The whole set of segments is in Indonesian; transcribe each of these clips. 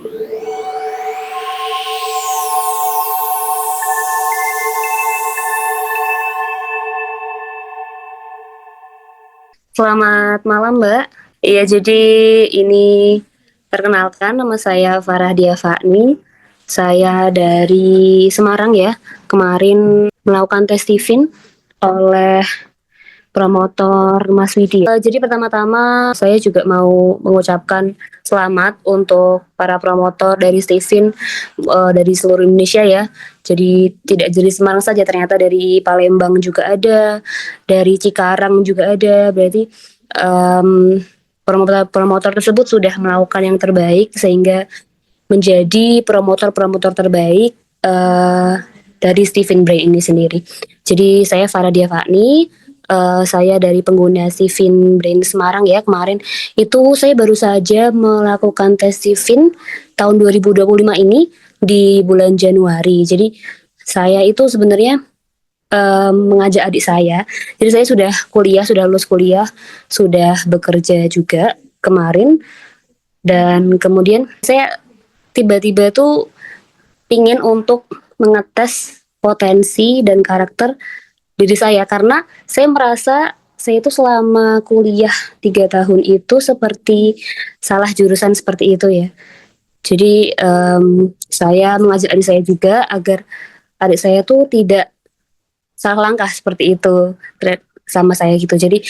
Selamat malam, Mbak. Iya, jadi ini perkenalkan nama saya Farah Dia Fahmi. Saya dari Semarang ya. Kemarin melakukan tes TIFIN oleh promotor Mas Widi. Jadi pertama-tama saya juga mau mengucapkan selamat untuk para promotor dari Stevin dari seluruh Indonesia ya. Jadi tidak dari Semarang saja, ternyata dari Palembang juga ada, dari Cikarang juga ada. Berarti promotor-promotor tersebut sudah melakukan yang terbaik sehingga menjadi promotor-promotor terbaik dari Stephen Bray ini sendiri. Jadi saya Farah Dia Fahmi, saya dari pengguna Stephen Brain Semarang ya. Kemarin itu saya baru saja melakukan tes Stephen tahun 2025 ini di bulan Januari. Jadi saya itu sebenarnya mengajak adik saya. Jadi saya sudah kuliah, sudah lulus kuliah, sudah bekerja juga kemarin. Dan kemudian saya tiba-tiba tuh ingin untuk mengetes potensi dan karakter diri saya karena saya merasa saya itu selama kuliah 3 tahun itu seperti salah jurusan seperti itu ya. Jadi saya mengajak adik saya juga agar adik saya tuh tidak salah langkah seperti itu sama saya gitu. Jadi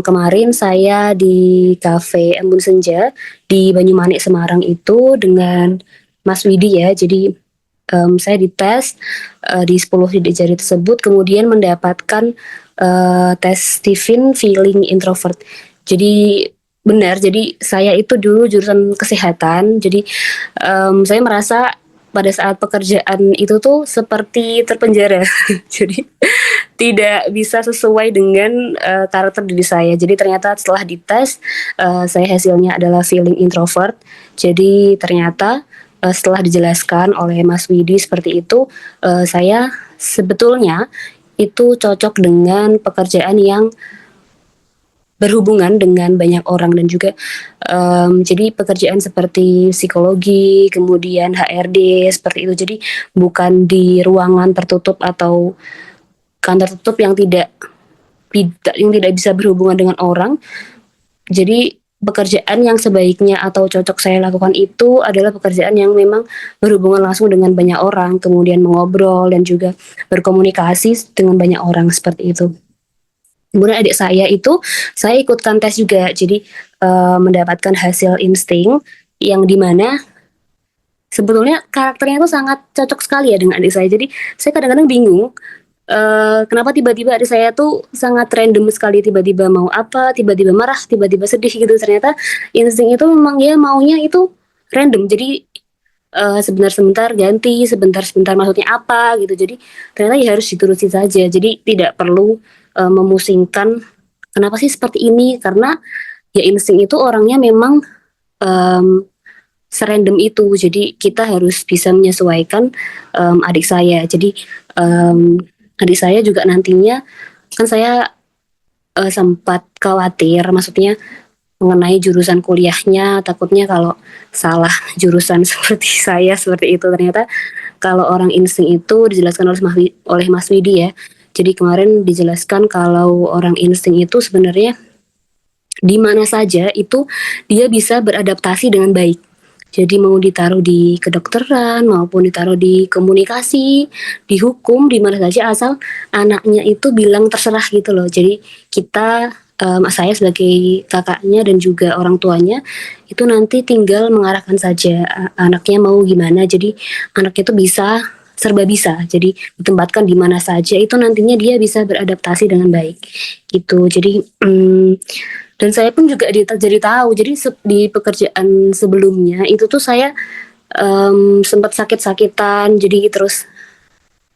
kemarin saya di kafe Embun Senja di Banyumanik Semarang itu dengan Mas Widi ya. Jadi saya dites di 10 sidik jari tersebut, kemudian mendapatkan tes Stephen Feeling Introvert. Jadi benar, jadi saya itu dulu jurusan kesehatan, jadi saya merasa pada saat pekerjaan itu tuh seperti terpenjara, jadi tidak bisa sesuai dengan karakter diri saya. Jadi ternyata setelah dites, saya hasilnya adalah feeling introvert. Jadi ternyata setelah dijelaskan oleh Mas Widi seperti itu, saya sebetulnya itu cocok dengan pekerjaan yang berhubungan dengan banyak orang dan juga jadi pekerjaan seperti psikologi, kemudian HRD seperti itu. Jadi bukan di ruangan tertutup atau kantor tertutup yang tidak bisa berhubungan dengan orang. Jadi pekerjaan yang sebaiknya atau cocok saya lakukan itu adalah pekerjaan yang memang berhubungan langsung dengan banyak orang, kemudian mengobrol dan juga berkomunikasi dengan banyak orang seperti itu. Kemudian adik saya itu saya ikutkan tes juga, jadi mendapatkan hasil insting yang dimana sebetulnya karakternya itu sangat cocok sekali ya dengan adik saya. Jadi saya kadang-kadang bingung kenapa tiba-tiba adik saya tuh sangat random sekali, tiba-tiba mau apa, tiba-tiba marah, tiba-tiba sedih gitu. Ternyata insting itu memang ya maunya itu random. Jadi sebentar-sebentar ganti, sebentar-sebentar maksudnya apa gitu. Jadi ternyata ya harus dituruti saja. Jadi tidak perlu memusingkan kenapa sih seperti ini, karena ya insting itu orangnya memang um, serandom itu. Jadi kita harus bisa menyesuaikan adik saya. Jadi um, adik saya juga nantinya kan saya sempat khawatir, maksudnya mengenai jurusan kuliahnya, takutnya kalau salah jurusan seperti saya seperti itu. Ternyata kalau orang insting itu dijelaskan oleh Mas Widi ya. Jadi kemarin dijelaskan kalau orang insting itu sebenarnya di mana saja itu dia bisa beradaptasi dengan baik. Jadi mau ditaruh di kedokteran maupun ditaruh di komunikasi, di hukum, di mana saja asal anaknya itu bilang terserah gitu loh. Jadi kita saya sebagai kakaknya dan juga orang tuanya itu nanti tinggal mengarahkan saja anaknya mau gimana. Jadi anaknya itu bisa serba bisa. Jadi ditempatkan di mana saja itu nantinya dia bisa beradaptasi dengan baik gitu. Jadi dan saya pun juga jadi tahu. Jadi di pekerjaan sebelumnya itu tuh saya sempat sakit-sakitan. Jadi terus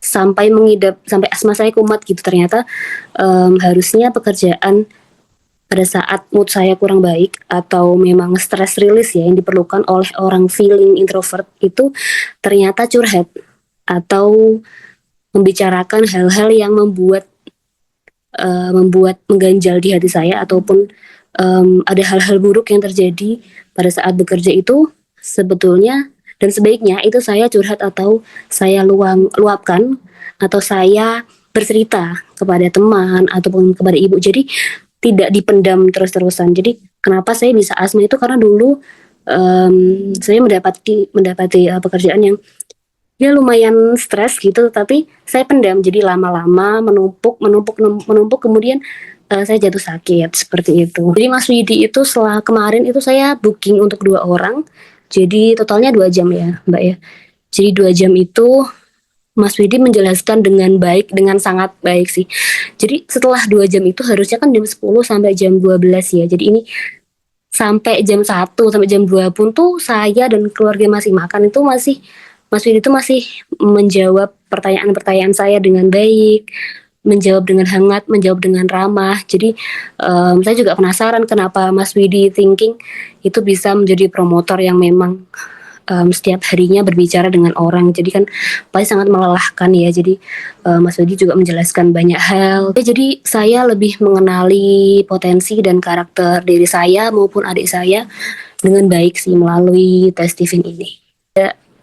sampai mengidap sampai asma saya kumat gitu. Ternyata harusnya pekerjaan pada saat mood saya kurang baik atau memang stress release ya yang diperlukan oleh orang feeling introvert itu ternyata curhat atau membicarakan hal-hal yang membuat mengganjal di hati saya ataupun ada hal-hal buruk yang terjadi pada saat bekerja itu sebetulnya dan sebaiknya itu saya curhat atau saya luapkan atau saya bercerita kepada teman ataupun kepada ibu. Jadi tidak dipendam terus-terusan. Jadi kenapa saya bisa asma itu karena dulu saya mendapati pekerjaan yang ya lumayan stres gitu, tapi saya pendam. Jadi lama-lama menumpuk, kemudian saya jatuh sakit seperti itu. Jadi Mas Widi itu setelah kemarin itu saya booking untuk 2 orang. Jadi totalnya 2 jam ya, Mbak ya. Jadi 2 jam itu Mas Widi menjelaskan dengan baik, dengan sangat baik sih. Jadi setelah 2 jam itu harusnya kan jam 10 sampai jam 12 ya. Jadi ini sampai jam 1 sampai jam 2 pun tuh saya dan keluarga masih makan itu masih Mas Widi itu masih menjawab pertanyaan-pertanyaan saya dengan baik, menjawab dengan hangat, menjawab dengan ramah. Jadi saya juga penasaran kenapa Mas Widi Thinking itu bisa menjadi promotor yang memang setiap harinya berbicara dengan orang. Jadi kan pasti sangat melelahkan ya. Jadi Mas Widi juga menjelaskan banyak hal. Jadi saya lebih mengenali potensi dan karakter diri saya maupun adik saya dengan baik sih melalui tes Stephen ini.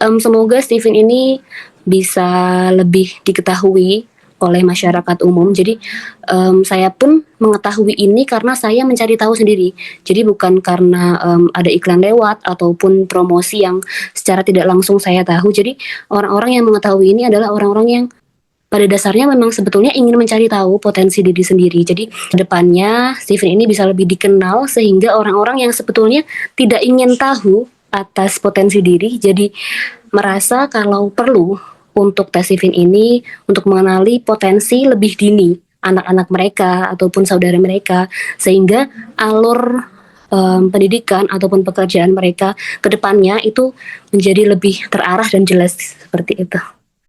Semoga Stephen ini bisa lebih diketahui oleh masyarakat umum. Jadi saya pun mengetahui ini karena saya mencari tahu sendiri. Jadi bukan karena ada iklan lewat ataupun promosi yang secara tidak langsung saya tahu. Jadi orang-orang yang mengetahui ini adalah orang-orang yang pada dasarnya memang sebetulnya ingin mencari tahu potensi diri sendiri. Jadi kedepannya Stephen ini bisa lebih dikenal sehingga orang-orang yang sebetulnya tidak ingin tahu atas potensi diri jadi merasa kalau perlu untuk tes Stephen ini untuk mengenali potensi lebih dini anak-anak mereka ataupun saudara mereka sehingga alur pendidikan ataupun pekerjaan mereka kedepannya itu menjadi lebih terarah dan jelas seperti itu.